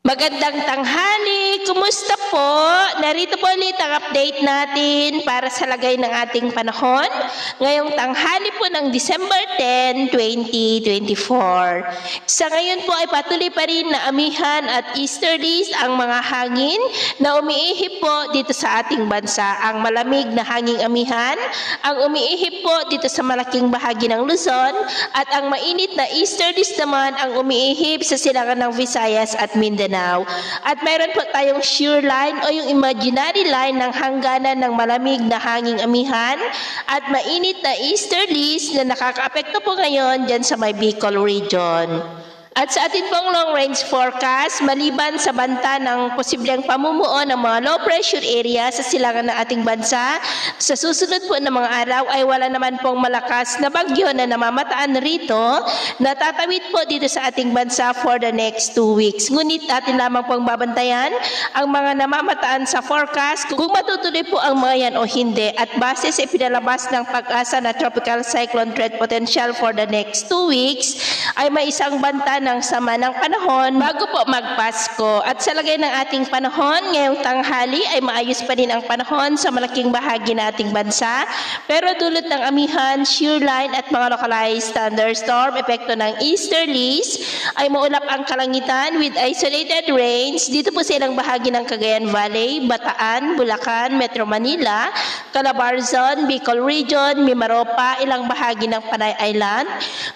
Magandang tanghali! Kumusta po? Narito po ulit ang update natin para sa lagay ng ating panahon ngayong tanghali po ng December 10, 2024. Sa ngayon po ay patuloy pa rin na amihan at easterlies ang mga hangin na umiihip po dito sa ating bansa. Ang malamig na hanging amihan ang umiihip po dito sa malaking bahagi ng Luzon at ang mainit na easterlies naman ang umiihip sa silangan ng Visayas at Mindanao. At mayroon po tayong shear line o yung imaginary line ng hangganan ng malamig na hanging amihan at mainit na easterlies na nakakaapekto po ngayon dyan sa may Bicol region. At sa atin pong long-range forecast, maliban sa banta ng posibleng pamumuo ng mga low-pressure area sa silangan ng ating bansa, sa susunod po ng mga araw ay wala naman pong malakas na bagyo na namamataan rito na tatawid po dito sa ating bansa for the next 2 weeks. Ngunit atin lamang pong babantayan ang mga namamataan sa forecast kung matutuloy po ang mga yan o hindi. At base sa ipinalabas ng Pag-asa na Tropical Cyclone Threat Potential for the next 2 weeks, ay may isang banta ng sama ng panahon bago po magpasko. At sa lagay ng ating panahon, ngayong tanghali ay maayos pa rin ang panahon sa malaking bahagi ng ating bansa. Pero dulot ng amihan, shear line at mga localized thunderstorm, epekto ng easterlies, ay maulap ang kalangitan with isolated rains dito po sa ilang bahagi ng Cagayan Valley, Bataan, Bulacan, Metro Manila, Calabarzon, Bicol Region, Mimaropa, ilang bahagi ng Panay Island,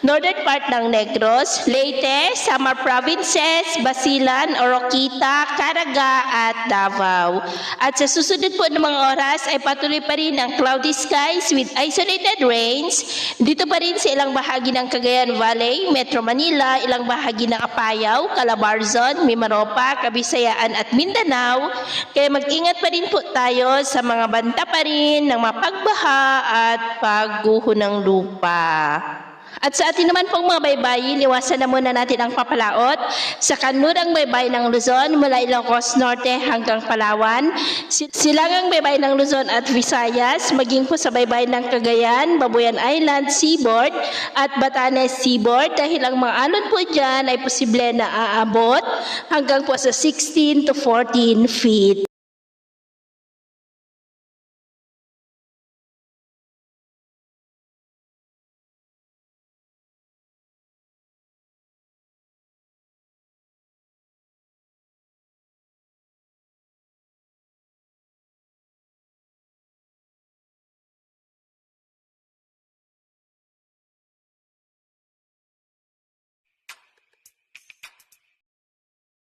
northern part ng Negros, Leyte, Samar Provinces, Basilan, Oroquita, Caraga at Davao. At sa susunod po ng mga oras ay patuloy pa rin ang cloudy skies with isolated rains dito pa rin sa ilang bahagi ng Cagayan Valley, Metro Manila, ilang bahagi ng Apayao, Calabarzon, Mimaropa, Kabisayaan at Mindanao. Kaya mag-ingat pa rin po tayo sa mga banta pa rin ng mapagbaha at pagguho ng lupa. At sa atin naman pong mga baybayin, iwasan na muna natin ang papalaot sa kanlurang baybay ng Luzon mula Ilocos Norte hanggang Palawan, silangang baybay ng Luzon at Visayas, maging po sa baybay ng Cagayan, Babuyan Island Seaboard at Batanes Seaboard dahil ang mga alon po dyan ay posible na aabot hanggang po sa 16 to 14 feet.